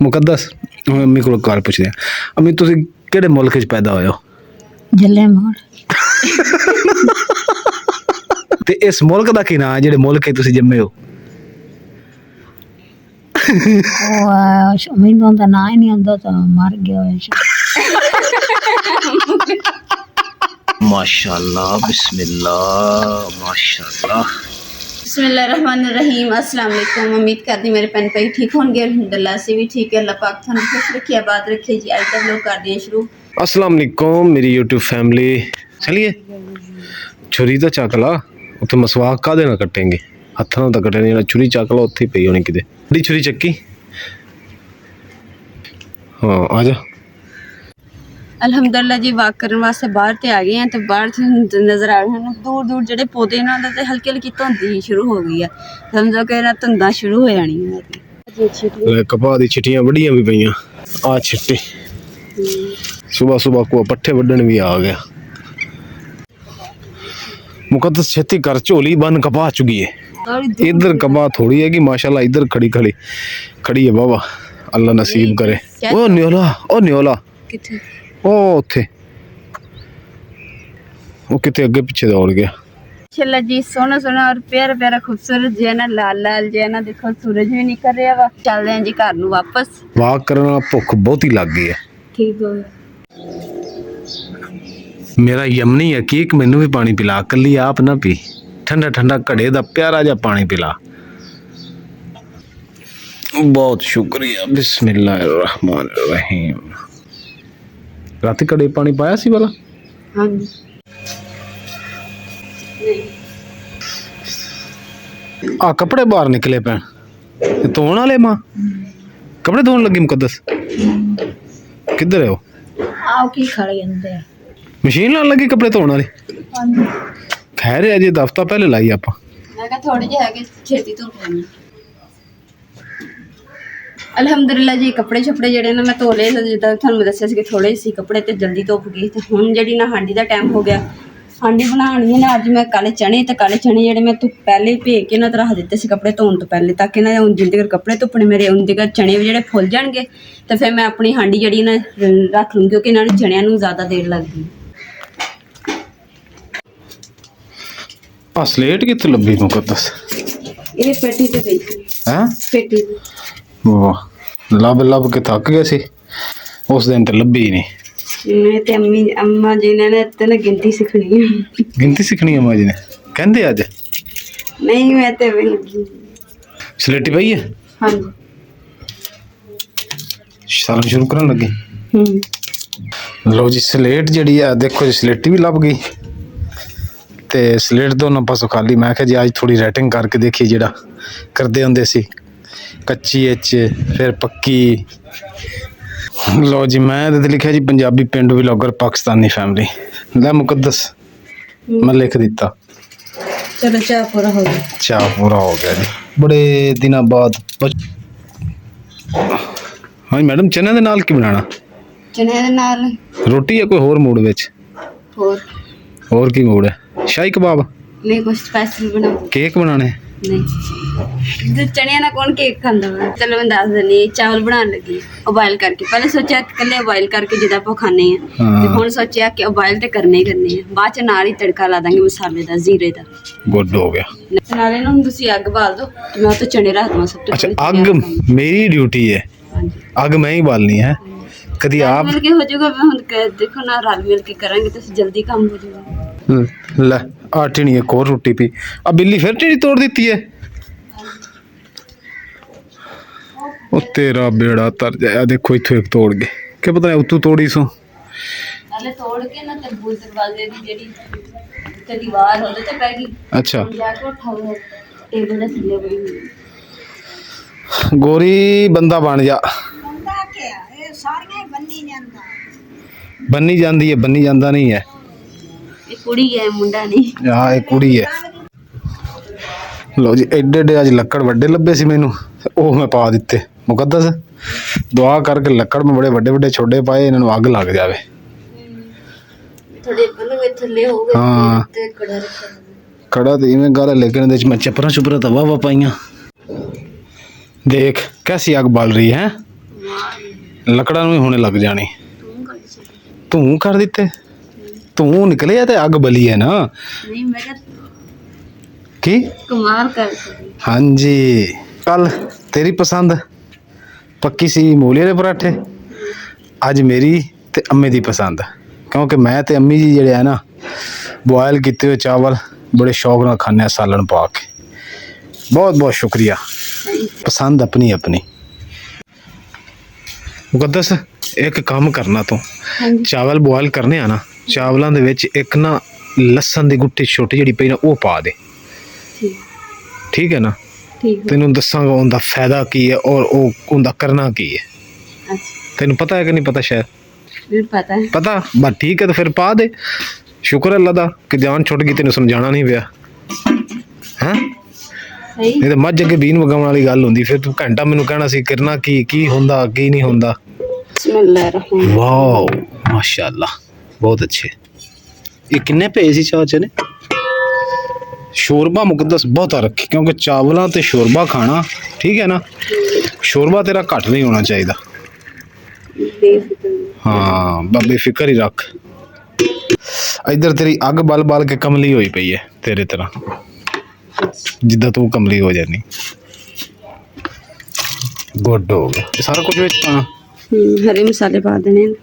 मुकद्दस अम्मी को गल पुछदे आ अम्मी तुसी केड़े मुल्क च पैदा होए हो जल्ले मोड़ ते इस मुल्क दा की नाम है जेड़े मुल्क च तुसी जम्मे हो मैनू तो ना ही नहीं आंदा तो मर गया माशाअल्लाह बिस्मिल्लाह माशाअल्लाह बिस्मिल्लाहिर्रहमानिर्रहीम। अस्सलाम वालेकुम। उम्मीद करती मेरे भैन भाई ठीक होंगे। अल्हम्दुलिल्लाह से भी ठीक है। अल्लाह पाक थानू खुश रखे आबाद रखे जी। आज तक लोग कर दिए शुरू। अस्सलाम वालेकुम मेरी यूट्यूब फैमिली। चलिए छुरी तो चक ला उत्थे मसवाक कादे ना कटेंगे हत्थां नाल तां कटे नहीं छुरी चक ला उत्थे ही पई होनी किते बड़ी छुरी चक्की हाँ आ जा अल्हम्दुलिल्लाह जी वाक करने वास्ते बाहर ते आ गए हैं तो बाहर नज़र आ रहे हैं दूर दूर जेडे पौधे ना ते हल्की हल्की धुंध शुरू हो गई है समझो कि ना धुंधा शुरू हो जानी है। कपाह दी छिटियां बड़ियां भी पईयां आ छिट्टे सुबह सुबह को पट्ठे वड्डण भी आ गया। मुकद्दस छेती कर झोली बन कपाह चुगी है इधर कपाह थोड़ी है कि माशाल्लाह इधर खड़ी है बाबा अल्लाह नसीब करे। ओ न्योला ओ उत्थे वो किते अगे पीछे दौड़ गया। माशाल्लाह जी सोना सोना और प्यारा प्यारा खूबसूरत जो है ना लाल लाल जो है ना देखो सूरज भी निकल रहा वा। चल रहे हैं जी घर नू वापस। वाक करना भुख बहुत ही लग गई है। ठीक हो मेरा यमनी है कि मैनू भी पानी पिला कली आप ना पी ठंडा ठंडा घड़े दा प्यारा जा पानी पिला। बहुत शुक्रिया बिस्मिल्लाहिर्रहमानिर्रहीम। रात घड़े पानी पाया सी वाला हाँ जी आ कपड़े बाहर निकले पैन धोन वाले मां कपड़े धोन लगी मुकद्दस किधर है वो आओ की खड़े अंदर मशीन लाने लगी कपड़े धोने वाली खैर है अजे दफ्ता पहले लाई आप मैं कहा थोड़ी जी है कि छेती धो लेनी। अल्हम्दुलिल्लाह जी कपड़े छपड़े जेडे ना मैं धो ले जिदा थानू दस्सिया सी कि थोड़े सी कपड़े ते जल्दी धुप गए ते हुण जेडी ना हांडी दा टाइम हो गया हांडी बनानी है ना अज मैं काले चने जेडे मैं धुप पहले ही भेज के ना रख दिते सी कपड़े धोन तो पहले ताकि ना हुण जिंदे कपड़े धुपने मेरे उनदे चने भी जेडे फुल जाणगे ते फिर मैं अपनी हांडी जेडी ना रख लूंगी क्योंकि इन्हां चनियां नूं ज़्यादा देर लगदी। आ स्लेट कित्थे लब्भी मुकद्दस ये पेटी ते पई हैं पेटी वाह लब के थक गए सी उस दिन तो लब्भी ही नहीं। मैं ते अम्मा जी ने ते ना गिनती सीखनी है। गिनती सीखनी अम्मा जी ने कहंदे अज नहीं मैं ते भी लगी स्लेटी पई है हाँ जी सालन शुरू करन लगी। लो जी स्लेट जड़ी है देखो जी स्लेटी भी लभ गई ते स्लेट दोनों पासों खाली। मैं कहा जी आज थोड़ी राइटिंग करके देखी जेड़ा करदे हुंदे सी कच्ची एच फिर पक्की। लो जी मैं तो लिखा जी पंजाबी पिंड व्लॉगर पाकिस्तानी फैमिली लै मुकद्दस मैं लिख दिता। चलो चाह पूरा हो गया। चाह पूरा हो गया जी बड़े दिनों बाद। हाँ मैडम चने दे नाल की बनाना चने दे नाल रोटी या कोई होर मूड विच होर की मूड है शाही कबाब नहीं कुछ स्पेशल बनाओ केक बनाने नहीं चने ना कौन केक खांदा वा। चलो मैं दस दिनी चावल बनाने लगी उबाइल करके पहले सोचा कल्ले उबाइल करके जिदा ਆਪਾਂ खाने हैं ਤੇ ਹੁਣ सोचा कि उबाइल ਤੇ करने ही करने हैं बाद ਚ ਨਾਲ ਹੀ ਤੜਕਾ ਲਾ ਦਾਂਗੇ ਮਸਾਲੇ ਦਾ ਜ਼ੀਰੇ ਦਾ गुड हो गया। ਨਾਲੇ ਨਾ ਹੁਣ ਤੁਸੀਂ ਅੱਗ ਬਾਲ ਦੋ ਤੇ ਮੈਂ ਉਹ ਤੋਂ ਚਨੇ ਰੱਖ ਦਵਾਂ ਸਭ ਤੋਂ अच्छा अग मेरी ड्यूटी है अग मैं ही बालनी है कभी आप मिल के हो जाएगा। ਹੁਣ देखो ना रल मिल के करेंगे तो जल्दी काम हो जाएगा। ले आ टिनी एक और रोटी पी अब बिल्ली फिर टिनी तोड़ देती है ओ तेरा बेड़ा तर जाया देखो इथों एक तोड़ गए क्या पता है उतू तोड़ी सो पहले तोड़ के ना तरबूज दरवाजे दी जेडी ते दीवार होदे ते पै गई। अच्छा जाके उठा टेबल दे थल्ले बड़ी गोरी बंदा बन जा बन्नी जाती है बन्नी जाता नहीं है कुड़ी है मुंडा नहीं। हाँ एक कुड़ी है। लो जी एडे एडे अज लक्कड़ वड्डे लभे सी मैनू ਉਹ मैं पा दिते मुकद्दस दुआ करके लक्कड़ में बड़े वड्डे वड्डे छोड़े पाए इन्होंने अग लग जाए थोड़े थल्ले हो गए हाँ ते कड़ा रखा कड़ा तो इवें गल है लेकिन मैं चपरा चुपरा तो वाह वाह पाइया देख कैसी अग बाल रही है ਲੱਕੜਾਂ ਨੂੰ ਵੀ ਹੁਣੇ ਲੱਗ ਜਾਣੀ। ਤੂੰ ਕਰ ਦਿੱਤੇ, ਤੂੰ ਨਿਕਲਿਆ ਤੇ ਅੱਗ ਬਲੀ ਹੈ ਨਾ। ਨਹੀਂ ਮੈਂ ਕਿਹਾ ਕੀ ਕਮਾਲ ਕਰ ਸਕਦੀ। ਹਾਂਜੀ, ਕੱਲ ਤੇਰੀ ਪਸੰਦ ਪੱਕੀ ਸੀ ਮੂਲੀਆਂ ਦੇ ਪਰਾਠੇ, ਅੱਜ ਮੇਰੀ ਤੇ ਅੰਮੀ ਦੀ ਪਸੰਦ, ਕਿਉਂਕਿ ਮੈਂ ਤੇ ਅੰਮੀ ਜੀ ਜਿਹੜੇ ਆ ਨਾ ਬੋਇਲ ਕੀਤੇ ਹੋਏ ਚਾਵਲ ਬੜੇ ਸ਼ੌਕ ਨਾਲ ਖਾਂਦੇ ਆ ਸਾਲਣ ਪਾ ਕੇ। ਬਹੁਤ ਬਹੁਤ ਸ਼ੁਕਰੀਆ, ਪਸੰਦ ਆਪਣੀ ਆਪਣੀ। ਮੁਕੱਦਸ ਇੱਕ ਕੰਮ ਕਰਨਾ ਤੂੰ, ਚਾਵਲ ਬੋਇਲ ਕਰਨੇ ਆ ਨਾ, ਚਾਵਲਾਂ ਦੇ ਵਿੱਚ ਇੱਕ ਨਾ ਲਸਣ ਦੀ ਗੁੱਠੀ ਛੋਟੀ ਜਿਹੜੀ ਪਈ ਨਾ ਉਹ ਪਾ ਦੇ, ਠੀਕ ਹੈ ਨਾ। ਠੀਕ ਤੈਨੂੰ ਦੱਸਾਂਗਾ ਉਹਦਾ ਫਾਇਦਾ ਕੀ ਹੈ ਔਰ ਉਹ ਉਹਦਾ ਕਰਨਾ ਕੀ ਹੈ। ਅੱਛਾ ਤੈਨੂੰ ਪਤਾ ਹੈ ਕਿ ਨਹੀਂ ਪਤਾ? ਸ਼ਾਇਦ ਮੈਨੂੰ ਪਤਾ ਹੈ। ਪਤਾ, ਬਸ ਠੀਕ ਹੈ, ਤਾਂ ਫਿਰ ਪਾ ਦੇ। ਸ਼ੁਕਰ ਅੱਲਾ ਦਾ ਕਿ ਜਾਨ ਛੁੱਟ ਗਈ, ਤੈਨੂੰ ਸਮਝਾਉਣਾ ਨਹੀਂ ਪਿਆ ਹੈਂ। ਸਹੀ ਨਹੀਂ ਤਾਂ ਮੱਝ ਅੱਗੇ ਬੀਨ ਵਗਾਉਣ ਵਾਲੀ ਗੱਲ ਹੁੰਦੀ, ਫਿਰ ਤੂੰ ਘੰਟਾ ਮੈਨੂੰ ਕਹਿਣਾ ਸੀ ਕਰਨਾ ਕੀ ਹੁੰਦਾ ਕੀ ਨਹੀਂ ਹੁੰਦਾ। ਬਿਸਮਿਲ੍ਲਾਹਿਰ-ਰਹਿਮਾਨਿਰ-ਰਹੀਮ। ਵਾਓ ਮਾਸ਼ਾਅੱਲਾ, ਬਹੁਤ ਅੱਛੇ। ਇਹ ਕਿੰਨੇ ਪਏ ਸੀ ਚਾਚੇ ਨੇ? ਸ਼ੋਰਬਾ ਮੁਕੱਦਸ ਬਹੁਤਾ ਰੱਖੀ, ਕਿਉਂਕਿ ਚਾਵਲਾਂ ਤੇ ਸ਼ੋਰਬਾ ਖਾਣਾ, ਠੀਕ ਹੈ ਨਾ। ਸ਼ੋਰਬਾ ਤੇਰਾ ਘੱਟ ਨਹੀਂ ਹੋਣਾ ਚਾਹੀਦਾ। ਹਾਂ ਬਾਬੇ ਫਿਕਰ ਹੀ ਰੱਖ। ਇੱਧਰ ਤੇਰੀ ਅੱਗ ਬਲ ਬਲ ਕੇ ਕਮਲੀ ਹੋਈ ਪਈ ਹੈ ਤੇਰੇ ਤਰ੍ਹਾਂ, ਜਿੱਦਾਂ ਤੂੰ ਕਮਲੀ ਹੋ ਜਾਨੀ। ਗੁੱਡ ਹੋ ਗਿਆ। ਇਹ ਸਾਰਾ ਕੁਝ ਵਿੱਚ ਪਾਣਾ, ਹਰੇ ਮਸਾਲੇ ਪਾ ਦੇਣੇ ਨੇ।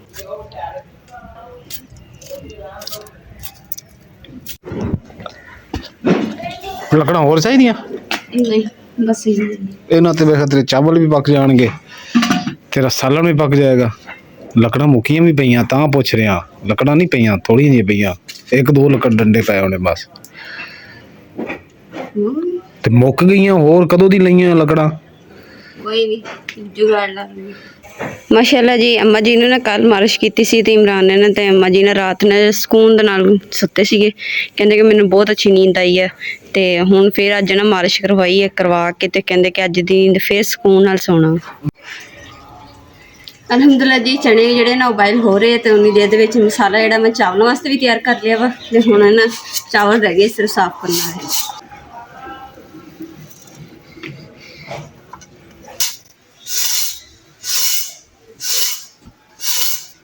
ਲੱਕੜਾਂ ਹੋਰ ਚਾਹੀਦੀਆਂ? ਨਹੀਂ ਬਸ ਇਹ ਇਹਨਾਂ ਤੇ ਵੇਖ ਤੇਰੇ ਚਾਵਲ ਵੀ ਪੱਕ ਜਾਣਗੇ, ਤੇਰਾ ਸਾਲਣ ਵੀ ਪੱਕ ਜਾਏਗਾ। ਲੱਕੜਾਂ ਮੁੱਕੀਆਂ ਵੀ ਪਈਆਂ ਤਾਂ ਪੁੱਛ ਰਿਹਾ, ਲੱਕੜਾਂ ਨਹੀਂ ਪਈਆਂ, ਥੋੜ੍ਹੀਆਂ ਜਿਹੀਆਂ ਪਈਆਂ, ਇੱਕ ਦੋ ਲੱਕੜ ਡੰਡੇ ਪਏ ਹੋਣੇ ਬਸ, ਤੇ ਮੁੱਕ ਗਈਆਂ। ਹੋਰ ਕਦੋਂ ਦੀ ਲਈਆਂ ਲੱਕੜਾਂ? ਕੋਈ ਨਹੀਂ ਜੁਗਾੜ ਲਾ ਲਈ। ਮਾਸ਼ਾਅੱਲਾ ਜੀ, ਅੰਮਾ ਜੀ ਨੇ ਨਾ ਕੱਲ ਮਾਲਿਸ਼ ਕੀਤੀ ਸੀ ਤੇ ਇਮਰਾਨ ਨੇ ਨਾ, ਤੇ ਅੰਮਾ ਜੀ ਨੇ ਰਾਤ ਨੇ ਸਕੂਨ ਦੇ ਨਾਲ ਸੁੱਤੇ ਸੀਗੇ। ਕਹਿੰਦੇ ਕਿ ਮੈਨੂੰ ਬਹੁਤ ਅੱਛੀ ਨੀਂਦ ਆਈ ਹੈ, ਤੇ ਹੁਣ ਫਿਰ ਅੱਜ ਨਾ ਮਾਲਿਸ਼ ਕਰਵਾਈ ਹੈ, ਕਰਵਾ ਕੇ ਤੇ ਕਹਿੰਦੇ ਕਿ ਅੱਜ ਦੀ ਨੀਂਦ ਫਿਰ ਸਕੂਨ ਨਾਲ ਸੌਣਾ। ਅਲਹਮਦੁਲਿਲਾ ਜੀ, ਚਣੇ ਜਿਹੜੇ ਨਾ ਉਬਾਈਲ ਹੋ ਰਹੇ ਤੇ ਉਨੀ ਦੇਰ ਦੇ ਵਿੱਚ ਮਸਾਲਾ ਜਿਹੜਾ ਮੈਂ ਚਾਵਲਾਂ ਵਾਸਤੇ ਵੀ ਤਿਆਰ ਕਰ ਲਿਆ ਵਾ, ਤੇ ਹੁਣ ਨਾ ਚਾਵਲ ਰਹਿ ਗਏ ਸਿਰਫ ਸਾਫ਼ ਕਰਨ ਵਾਲੇ।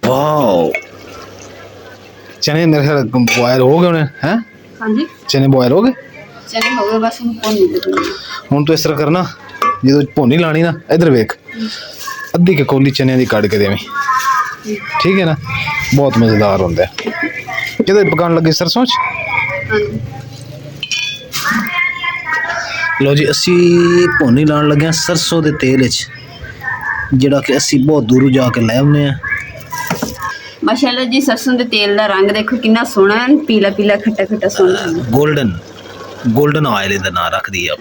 ਵਾਓ, ਚਨੇ ਮੇਰੇ ਖਿਆਲ ਬੋਇਲ ਹੋ ਗਏ ਹੋਣੇ ਹੈ। ਹਾਂਜੀ ਚਨੇ ਬੋਇਲ ਹੋ ਗਏ, ਚਨੇ ਹੋ ਗਏ, ਬਸ ਹੁਣ ਭੁੰਨ ਲਈਏ। ਹੁਣ ਤੂੰ ਇਸ ਤਰ੍ਹਾਂ ਕਰਨਾ, ਜਦੋਂ ਭੁੰਨੀ ਲਾਣੀ ਨਾ, ਇੱਧਰ ਵੇਖ, ਅੱਧੀ ਕੁ ਕੌਲੀ ਚਨਿਆਂ ਦੀ ਕੱਢ ਕੇ ਦੇਵੀਂ, ਠੀਕ ਹੈ ਨਾ। ਬਹੁਤ ਮਜ਼ੇਦਾਰ ਹੁੰਦਾ ਹੈ। ਕਿਹਦੇ ਪਕਾਉਣ ਲੱਗੇ? ਸਰਸੋਂ 'ਚ। ਹਾਂਜੀ ਲਓ ਜੀ, ਅਸੀਂ ਭੁੰਨੀ ਲਾਉਣ ਲੱਗੇ ਹਾਂ ਸਰਸੋਂ ਦੇ ਤੇਲ ਵਿੱਚ, ਜਿਹੜਾ ਕਿ ਅਸੀਂ ਬਹੁਤ ਦੂਰੋਂ ਜਾ ਕੇ ਲੈ ਆਉਂਦੇ ਹਾਂ। ਮਾਸ਼ਾਅੱਲਾ ਜੀ, ਸਰਸੋਂ ਦੇ ਤੇਲ ਦਾ ਰੰਗ ਦੇਖੋ ਕਿੰਨਾ ਸੋਹਣਾ ਹੈ, ਪੀਲਾ ਪੀਲਾ ਖੱਟਾ ਖੱਟਾ ਸੋਹਣਾ। ਗੋਲਡਨ ਆਇਲ ਦਾ ਨਾਂ ਰੱਖਦੀ ਆ।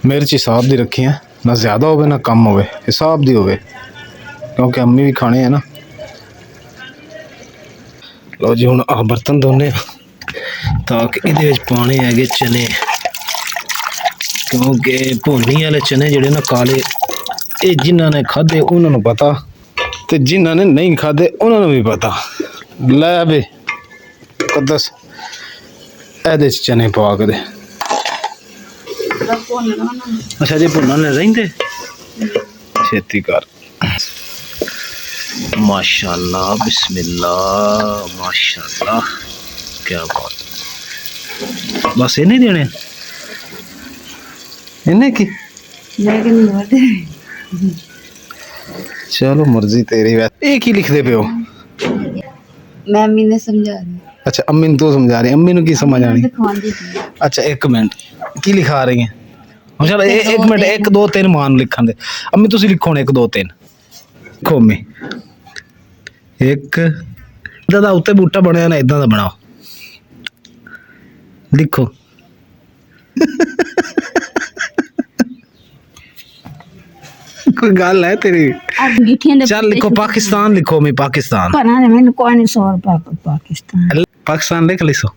ਮਿਰਚ ਹਿਸਾਬ ਦੀ ਰੱਖੀ ਹੈ, ਨਾ ਜ਼ਿਆਦਾ ਹੋਵੇ ਨਾ ਕਮ ਹੋਵੇ, ਹਿਸਾਬ ਦੀ ਹੋਵੇ, ਕਿਉਂਕਿ ਅੰਮੀ ਵੀ ਖਾਣੇ ਆ ਨਾ। ਲਓ ਜੀ, ਹੁਣ ਆਹ ਬਰਤਨ ਧੋਨੇ ਤਾਂ ਕਿ ਇਹਦੇ ਵਿੱਚ ਪਾਣੇ ਹੈਗੇ ਚਨੇ, ਕਿਉਂਕਿ ਭੁੰਨੀ ਵਾਲੇ ਚਨੇ ਜਿਹੜੇ ਨਾ ਕਾਲੇ, ਇਹ ਜਿਨ੍ਹਾਂ ਨੇ ਖਾਧੇ ਉਹਨਾਂ ਨੂੰ ਪਤਾ, ਤੇ ਜਿਨ੍ਹਾਂ ਨੇ ਨਹੀਂ ਖਾਧੇ ਉਹਨਾਂ ਨੂੰ ਵੀ ਪਤਾ। ਲੈ ਵੇ ਮੁਕੱਦਸ, ਇਹਦੇ 'ਚ ਚਨੇ ਪਾ ਕੇ ਦੇ। ਅੱਛਾ ਜੀ, ਭੁੰਨਣ ਲੈ ਰਹਿੰਦੇ, ਛੇਤੀ ਕਰ। ਮਾਸ਼ਾਅੱਲਾ, ਬਿਸਮਿल्ला, ਮਾਸ਼ਾਅੱਲਾ, ਕੀ ਬਾਤ। ਬਸ ਇਹਨੇ ਦੇਣੇ, ਇਹਨੇ ਕੀ? ਮੈਂ ਕਿ ਨਹੀਂ ਵਾਦੇ। ਚਲੋ ਮਰਜ਼ੀ ਤੇਰੀ। ਵੈਸੇ ਇਹ ਕੀ ਲਿਖਦੇ ਪਿਓ? ਮੈਂ ਅੰਮੀ ਨੇ ਸਮਝਾ ਰਹੀ। ਅੱਛਾ, ਅੰਮੀ ਨੂੰ ਤੂੰ ਸਮਝਾ ਰਹੀ, ਅੰਮੀ ਨੂੰ ਕੀ ਸਮਝ ਆਣੀ? ਦਿਖਾਉਂਦੀ ਸੀ। ਅੱਛਾ ਇੱਕ ਮਿੰਟ, ਕੀ ਲਿਖਾ ਰਹੀ ਹੈ? ਚਲ ਇੱਕ ਮਿੰਟ, 1 2 3 ਮਾਨ ਲਿਖਣ ਦੇ। ਅੰਮੀ ਤੁਸੀਂ ਲਿਖੋ ਹੁਣ 1 2 3 ਲਿਖੋ ਅੰਮੀ। ਇੱਕ ਇੱਦਾਂ ਦਾ ਉੱਤੇ ਬੂਟਾ ਬਣਿਆ ਨਾ, ਇੱਦਾਂ ਦਾ ਬਣਾਓ, ਲਿਖੋ। ਕੋਈ ਗੱਲ ਹੈ ਤੇਰੀ? ਅੰਗੀਠੀਆਂ ਦੇ ਚੱਲ ਲਿਖੋ ਪਾਕਿਸਤਾਨ, ਲਿਖੋ ਮੈਂ ਪਾਕਿਸਤਾਨ। ਪਰਾਂ ਨੇ ਮੈਨੂੰ ਕੋਈ ਨਹੀਂ 100 ਰੁਪਏ ਪਾਕਿਸਤਾਨ। ਪਾਕਿਸਤਾਨ ਲਿਖ ਲਿਸੋ।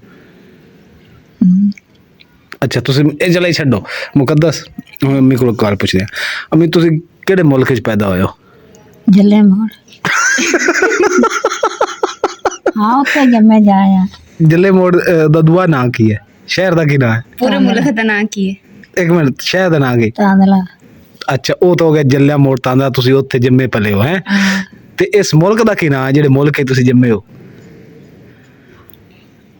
ਅੱਛਾ ਤੁਸੀਂ ਇਹ ਜਲਾ ਹੀ ਛੱਡੋ ਮੁਕੱਦਸ, ਹੁਣ ਅੰਮੀ ਕੋਲ ਗੱਲ ਪੁੱਛਦੇ ਆ। ਅੰਮੀ ਤੁਸੀਂ ਕਿਹੜੇ ਮੁਲਕ 'ਚ ਪੈਦਾ ਹੋਏ ਹੋ? ਜੱਲੇ ਮੋੜ। ਹਾਂ ਉੱਥੇ ਜੰਮੇ ਜਾਇਆ। ਜੱਲੇ ਮੋੜ ਦਾ ਦੂਆ ਨਾਂ ਕੀ ਹੈ? ਸ਼ਹਿਰ ਦਾ ਕੀ ਨਾਂ ਹੈ? ਪੂਰੇ ਮੁਲਕ ਦਾ ਨਾਂ ਕੀ ਹੈ? ਇੱਕ ਮਿੰਟ, ਸ਼ਹਿਰ ਦਾ ਨਾਂ ਕੀ? ਤਾਂਦਲਾ। ਅੱਛਾ ਉਹ ਤਾਂ ਹੋ ਗਿਆ ਜੱਲਿਆ ਮੋੜ ਤਾਂਦਾ, ਤੁਸੀਂ ਉੱਥੇ ਜੰਮੇ ਪਲੇ ਹੋ ਹੈ। ਤੇ ਇਸ ਮੁਲਕ ਦਾ ਕੀ ਨਾਂ ਹੈ ਜਿਹੜੇ ਮੁਲਕ 'ਚ ਤੁਸੀਂ ਜੰਮੇ ਹੋ?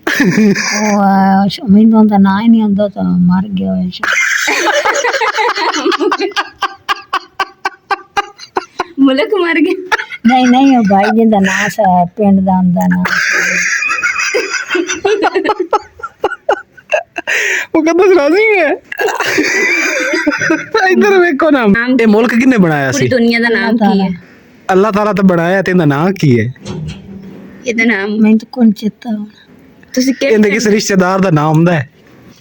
ਉਹ ਮੈਨੂੰ ਤਾਂ ਨਾਂ ਹੀ ਨਹੀਂ ਆਉਂਦਾ, ਤਾਂ ਮਰ ਗਿਆ ਹੋਇਆ ਸੀ। ਮੁਲਕ ਮਰ ਗਿਆ। ਨਹੀਂ ਨਹੀਂ, ਉਹ ਭਾਈ ਜੀ ਦਾ ਨਾਂ ਸੀ, ਪਿੰਡ ਦਾ ਹੁੰਦਾ ਨਾਂ। ਉਹ ਕਹਿੰਦਾ ਰਾਜ਼ੀ ਹੈ। ਇੱਧਰ ਵੇਖੋ ਨਾ, ਇਹ ਮੁਲਕ ਕਿਹਨੇ ਬਣਾਇਆ ਪੂਰੀ ਸੀ? ਦੁਨੀਆ ਦਾ ਨਾਮ ਕੀ ਹੈ? ਅੱਲਾਹ ਤਾਲਾ ਤਾਂ ਬਣਾਇਆ, ਤੇ ਇਹਦਾ ਨਾਂ ਕੀ ਹੈ? ਇਹਦਾ ਨਾਮ ਮੈਨੂੰ ਤਾਂ ਕੌਣ ਚੇਤਾ। ਤੁਸੀਂ ਇਹਦੇ ਕਿਸ ਰਿਸ਼ਤੇਦਾਰ ਦਾ ਨਾਮ ਹੁੰਦਾ ਹੈ?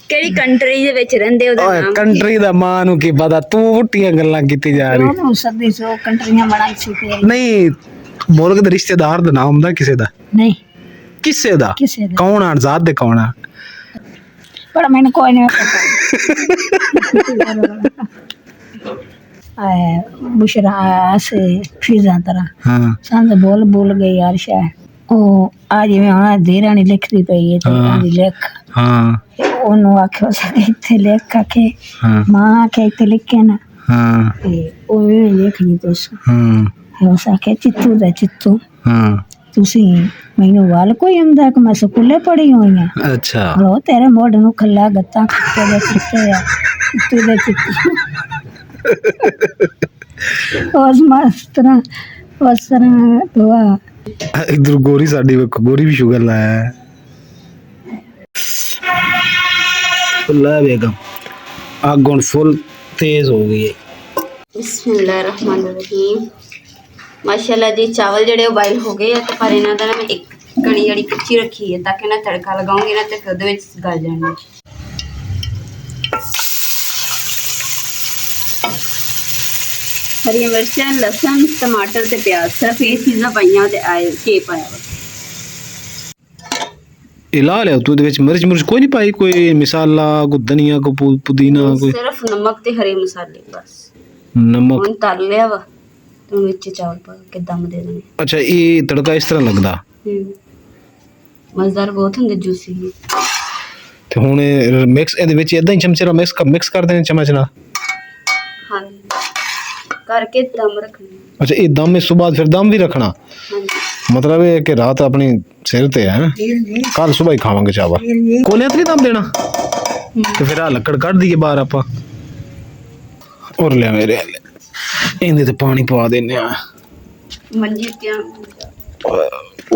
ਕਿਹੜੀ ਕੰਟਰੀ ਦੇ ਵਿੱਚ ਰਹਿੰਦੇ ਉਹਦਾ ਓਏ ਨਾਮ? ਕੰਟਰੀ ਦਾ ਮਾਂ ਨੂੰ ਕੀ ਪਤਾ, ਤੂੰ ਉੱਟੀਆਂ ਗੱਲਾਂ ਕੀਤੀ ਜਾ ਰਹੀ। ਉਹਨੂੰ ਸਦੀ ਸੋ ਕੰਟਰੀਆਂ ਬਣਾਈ ਸੀ ਤੇ ਨਹੀਂ, ਮੁਲਕ ਦੇ ਰਿਸ਼ਤੇਦਾਰ ਦਾ ਨਾਮ ਹੁੰਦਾ ਕਿਸੇ ਦਾ? ਨਹੀਂ ਕਿਸੇ ਦਾ? ਕਿਸੇ ਦਾ, ਕੌਣ ਆ ਜ਼ਾਤ ਦੇ? ਕੌਣ ਆ? ਪਰ ਮੈਨੂੰ ਕੋਈ ਨਹੀਂ ਪਤਾ। बुशरा से फिजा तरह हाँ संद बोल गई यार शाह ओ आज मैं आना देरानी लिखती पई है ते आंदी लिख हाँ ओनु आखो सके इथे लिख के हाँ मां के इथे लिखे ना हाँ ते ओ लिखनी तुस हाँ हो सके चित्तू दा चित्तू हाँ तुसी मैनू वाल कोई आंदा कि मैं स्कूले पढ़ी हुई हां अच्छा लो तेरे मोड़ नु खल्ला गत्ता खट्टे दे चित्ते आ चित्तू दे चित्तू ਉਸ ਮਾਸਟਰਾਂ ਦੁਆ इधर गोरी साडी वेखो गोरी भी शुगर लाया है ला बेगम आग हुण फुल तेज हो गई है बिस्मिल्लाहिर्रहमानिर्रहीम माशाल्लाह जी चावल जेडे उबाइल हो गए हैं तो पर इन्हां दा ना मैं एक कणी जड़ी कच्ची रखी है ताकि ना तड़का लगाऊंगी ना ते फिर ओदे विच गल जाणगे हरी मिर्चां लसन टमाटर ते प्याज सिर्फ ये चीज़ां पाइयां ते आए के पाया इला ले तू दे विच मिर्च मुर्च कोई नहीं पाई कोई मसाला कोई धनिया कोई पुदीना कोई सिर्फ नमक ते हरे मसाले बस नमक हुण तल लिया वा तो विच चावल पा के दम दे देने अच्छा ये तड़का इस तरह लगदा मजेदार बहुत हुंदे जूसी ते हुण मिक्स ਇਹਦੇ ਵਿੱਚ ਇਦਾਂ ਹੀ ਚਮਚੇ ਨਾਲ ਮਿਕਸ ਕਰ ਦੇਣੇ ਚਮਚ ਨਾਲ हां करके दम रखना अच्छा ये दम इस बाद फिर दम भी रखना हां मतलब है कि रात अपनी सिर ते है कल सुबह ही खावांगे चावल कोलियां तो नहीं दम देना तो फिर आ लकड़ कट दिए बाहर आपा और ले मेरे इन्हें तो पानी पवा देने मंजी क्या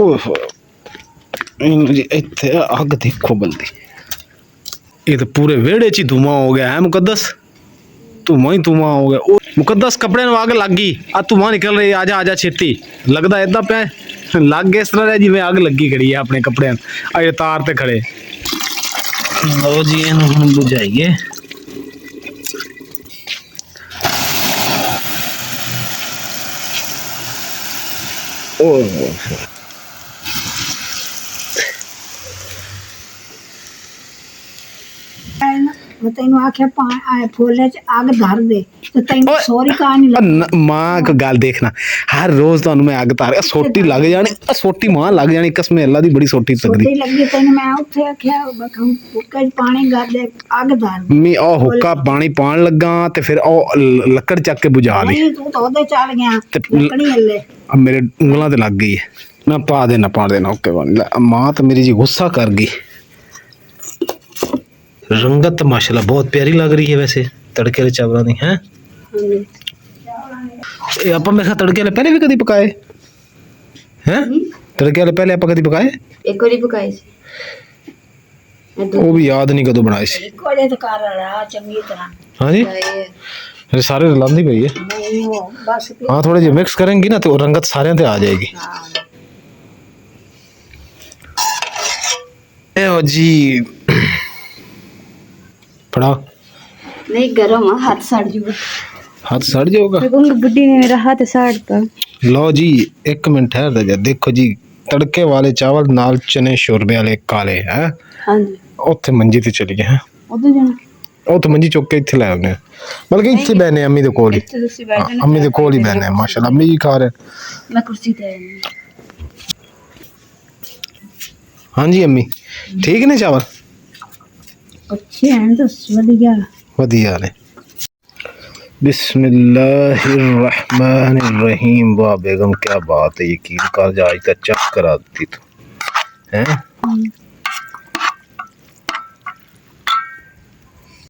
ओहो इन जी इत्थे अग देखो बल्दी ये तो पूरे वेड़े च ही धुआं हो गया है मुकद्दस धुआं ही धुआं हो गया ओ मुकद्दस कपड़े में आग लग गई आ धुआं निकल रही आजा आजा छेती लगदा इदा पे लग गया इस तरह जिवें आग लगी खड़ी है अपने कपड़े अजे तार ते खड़े लो जी इन्हू हुण बुझाइए मैं तेन आखे फूले च अग धर दे तो तेन सोरी कहानी मां को गल देखना हर रोज तुहानू मैं अग तार सोटी लग जानी सोटी मां लग जानी कसम अल्लाह दी बड़ी सोटी तगड़ी लगी तेन मैं उठे आख्या हुक्का पानी गर दे अग धर मैं ओ हुक्का पानी पान लगा ते फिर ओ लकड़ चक के बुझा दी तू तो ओदे चल गया लकड़ी हल्ले अब मेरे उंगलां ते लग गई है ना पा देना ओके मां तो मेरी जी गुस्सा कर गई रंगत तो माशाल्लाह बहुत प्यारी लग रही है वैसे तड़के वाले चावलों की हैं ये आप मेरे ख्याल तड़के वाले पहले भी कभी पकाए हैं तड़के वाले पहले आप कभी पकाए एक बारी पकाए सी वो भी याद नहीं कदों बनाए सी कोले तो कर रहा चंगी तरह हाँ जी ये सारे रलांदी पई है नहीं वो बस हाँ थोड़े जो मिक्स करेंगी ना तो रंगत सारे ते आ जाएगी ए ओ जी पड़ा नहीं गरम है हाथ सड़ जाएगा हाथ सड़ जाएगा बुड्ढी ने मेरा हाथ साड़ता लो जी एक मिनट ठहर जा देखो जी तड़के वाले चावल नाल चने शोरबे वाले काले हैं हां जी ਉੱਥੇ ਮੰਜੀ ਤੇ ਚਲੀ ਗਏ ਹੈ ਉਧਰ ਜਾਣਾ ਉਹ ਤਾਂ ਮੰਜੀ ਚੁੱਕ ਕੇ ਇੱਥੇ ਲੈ ਆਉਨੇ ਬਲਕਿ ਇੱਥੇ ਬੈਨੇ ਅੰਮੀ ਦੇ ਕੋਲ ਹੀ ਇੱਥੇ ਤੁਸੀਂ ਬੈਠ ਜਾਣਾ ਅੰਮੀ ਦੇ ਕੋਲ ਹੀ ਬੈਨੇ ਮਾਸ਼ਾਅੱਲਾ ਅੰਮੀ ਜੀ ਖਾ ਰਹੇ ਮੈਂ ਕੁਰਸੀ ਤੇ ਆਈ ਹਾਂਜੀ ਅੰਮੀ ਠੀਕ ਨੇ ਚਾਵਲ अच्छे हैं तो बढ़िया ਵਧੀਆ ਨੇ बिस्मिल्लाहिर्रहमानिर्रहीम। वाह बेगम क्या बात है, यकीन कर जा, आज तक चेक करा दी तू हैं।